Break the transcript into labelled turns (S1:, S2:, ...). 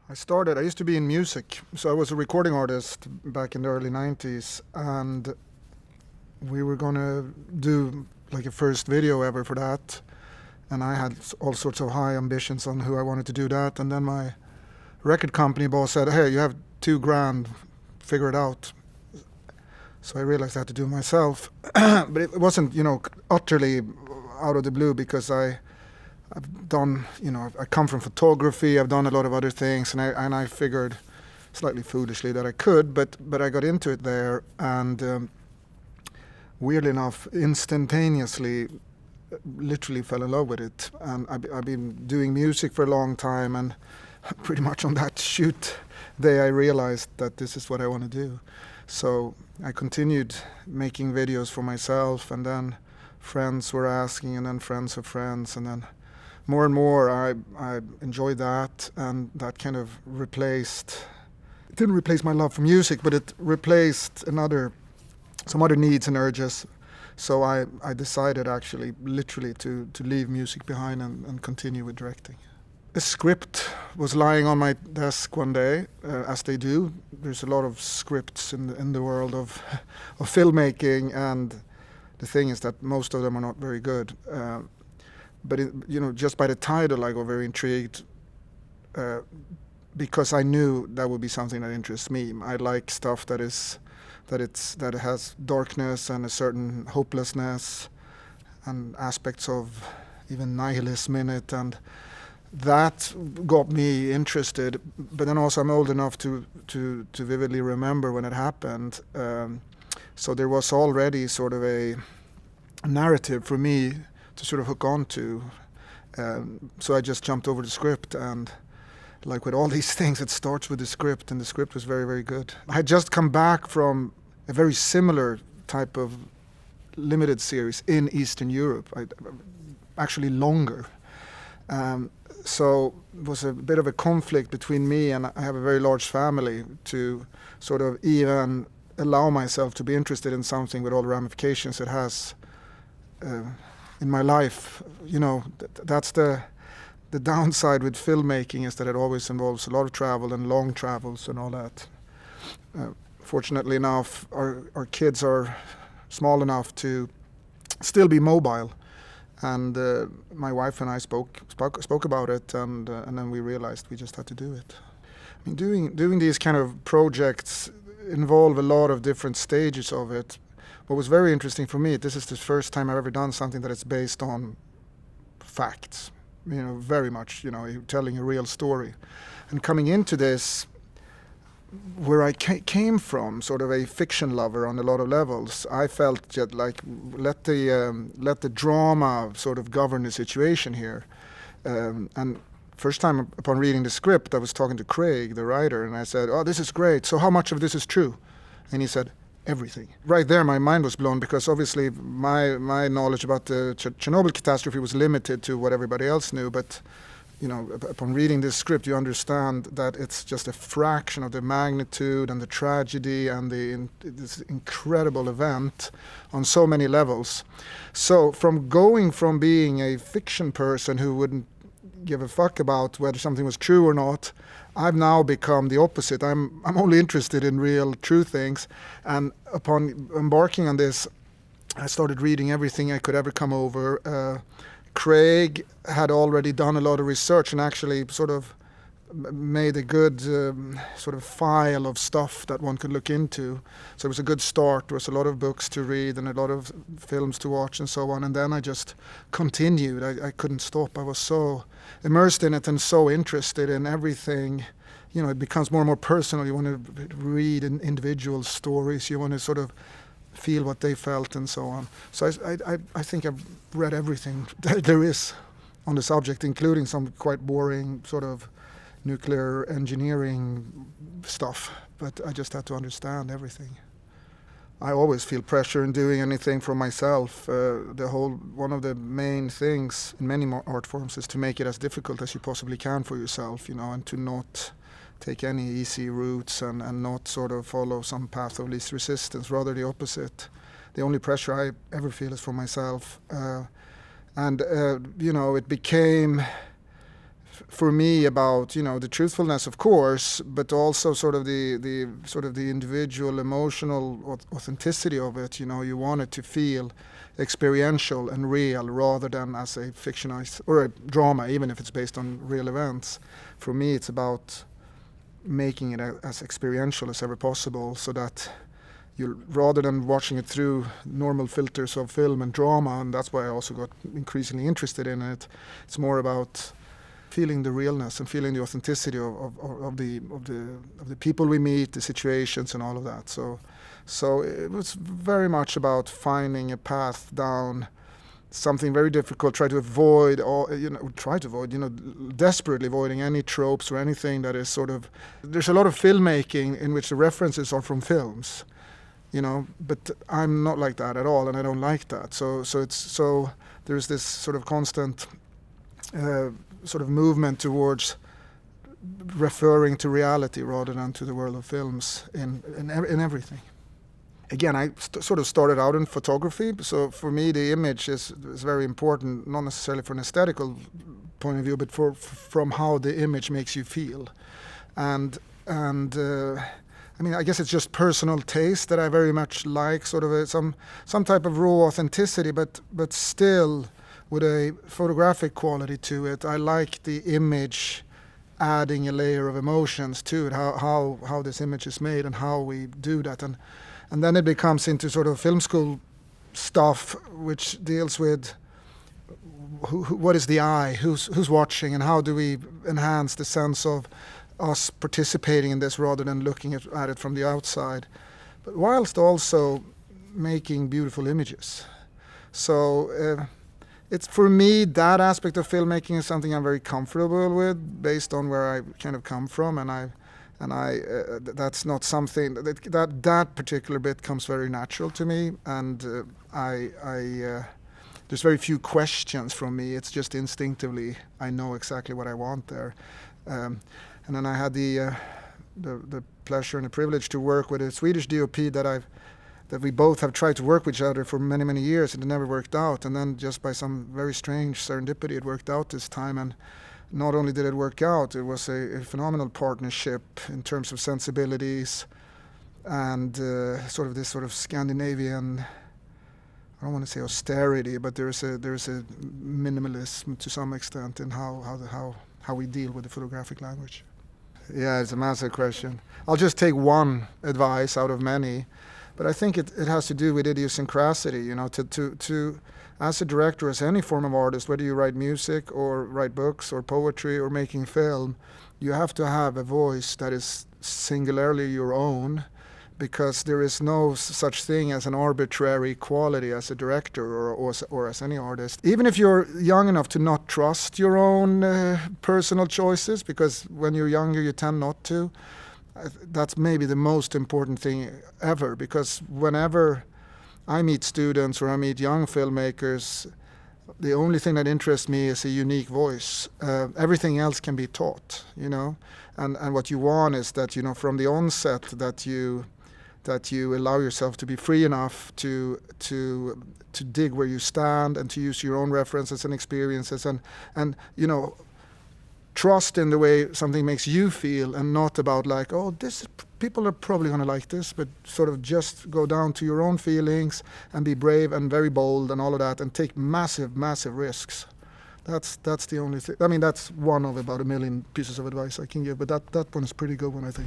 S1: I used to be in music, so I was a recording artist back in the early 90s, and we were going to do like a first video ever for that, and I had all sorts of high ambitions on who I wanted to do that, and then my record company boss said, hey, you have $2,000, figure it out. So I realized I had to do it myself, but it wasn't, utterly out of the blue, because I've done, I come from photography, I've done a lot of other things, and I figured, slightly foolishly, that I could, but I got into it there, and weirdly enough, instantaneously, literally fell in love with it. And I've been doing music for a long time, and pretty much on that shoot day I realized that this is what I want to do. So I continued making videos for myself, and then friends were asking, and then friends of friends, and then more and more I enjoyed that, and that kind of it didn't replace my love for music, but it replaced some other needs and urges. So I decided actually literally to leave music behind and continue with directing. A script was lying on my desk one day, as they do. There's a lot of scripts in the world of filmmaking, and the thing is that most of them are not very good. But just by the title, I got very intrigued, because I knew that would be something that interests me. I like stuff that has darkness and a certain hopelessness, and aspects of even nihilism in it, and that got me interested. But then also I'm old enough to vividly remember when it happened. So there was already sort of a narrative for me to sort of hook on to. So I just jumped over the script, and like with all these things, it starts with the script, and the script was very, very good. I had just come back from a very similar type of limited series in Eastern Europe, actually longer. So it was a bit of a conflict between me, and I have a very large family, to sort of even allow myself to be interested in something with all the ramifications it has in my life. That's the downside with filmmaking, is that it always involves a lot of travel and long travels and all that. Fortunately enough, our kids are small enough to still be mobile, and my wife and I spoke about it, and then we realized we just had to do it. I mean, doing these kind of projects involve a lot of different stages of it. What was very interesting for me, this is the first time I've ever done something that is based on facts. Very much, you're telling a real story. And coming into this, where I came from, sort of a fiction lover on a lot of levels, I felt that like let the drama sort of govern the situation here. And first time upon reading the script, I was talking to Craig, the writer, and I said, "Oh, this is great. So how much of this is true?" And he said, "Everything." Right there, my mind was blown, because obviously my knowledge about the Chernobyl catastrophe was limited to what everybody else knew. But upon reading this script, you understand that it's just a fraction of the magnitude and the tragedy and this incredible event on so many levels. So going from being a fiction person who wouldn't give a fuck about whether something was true or not, I've now become the opposite. I'm only interested in real, true things. And upon embarking on this, I started reading everything I could ever come over. Craig had already done a lot of research and actually sort of made a good sort of file of stuff that one could look into. So it was a good start. There was a lot of books to read and a lot of films to watch and so on. And then I just continued. I couldn't stop. I was so immersed in it and so interested in everything. It becomes more and more personal. You want to read individual stories. You want to sort of feel what they felt and so on. So I think I've read everything there is on the subject, including some quite boring sort of nuclear engineering stuff, but I just had to understand everything. I always feel pressure in doing anything for myself. One of the main things in many art forms is to make it as difficult as you possibly can for yourself, and to not take any easy routes and not sort of follow some path of least resistance, rather the opposite. The only pressure I ever feel is for myself. It became for me about the truthfulness, of course, but also sort of the individual emotional authenticity of it. You want it to feel experiential and real rather than as a fictionized or a drama, even if it's based on real events. For me, it's about making it as experiential as ever possible, so that you, rather than watching it through normal filters of film and drama, and that's why I also got increasingly interested in it. It's more about feeling the realness and feeling the authenticity of the people we meet, the situations, and all of that. So it was very much about finding a path down something very difficult, desperately avoiding any tropes or anything that is sort of. There's a lot of filmmaking in which the references are from films, but I'm not like that at all, and I don't like that. So there's this sort of constant sort of movement towards referring to reality rather than to the world of films in everything. Again, I sort of started out in photography, so for me the image is very important, not necessarily from an aesthetical point of view, but from how the image makes you feel. And I mean, I guess it's just personal taste that I very much like, sort of some type of raw authenticity, but still with a photographic quality to it. I like the image adding a layer of emotions to it, how this image is made and how we do that. And then it becomes into sort of film school stuff, which deals with what is the eye, who's watching, and how do we enhance the sense of us participating in this rather than looking at it from the outside, but whilst also making beautiful images. So it's, for me, that aspect of filmmaking is something I'm very comfortable with, based on where I kind of come from, and I that's not something that particular bit comes very natural to me, and there's very few questions from me. It's just instinctively I know exactly what I want there. And then I had the pleasure and the privilege to work with a Swedish DOP that we both have tried to work with each other for many, many years, and it never worked out. And then just by some very strange serendipity, it worked out this time. And not only did it work out, it was a phenomenal partnership in terms of sensibilities and sort of this sort of Scandinavian, I don't want to say austerity, but there's a minimalism to some extent in how we deal with the photographic language. Yeah, it's a massive question. I'll just take one advice out of many, but I think it has to do with idiosyncrasy. To as a director, as any form of artist, whether you write music or write books or poetry or making film, you have to have a voice that is singularly your own, because there is no such thing as an arbitrary quality as a director or as any artist. Even if you're young enough to not trust your own personal choices, because when you're younger you tend not to, that's maybe the most important thing ever, because whenever I meet students or I meet young filmmakers, the only thing that interests me is a unique voice. Everything else can be taught, and what you want is that, from the onset, that you allow yourself to be free enough to dig where you stand and to use your own references and experiences and trust in the way something makes you feel, and not about like, people are probably going to like this, but sort of just go down to your own feelings and be brave and very bold and all of that, and take massive, massive risks. That's the only thing. I mean, that's one of about a million pieces of advice I can give, but that one is pretty good one, I think.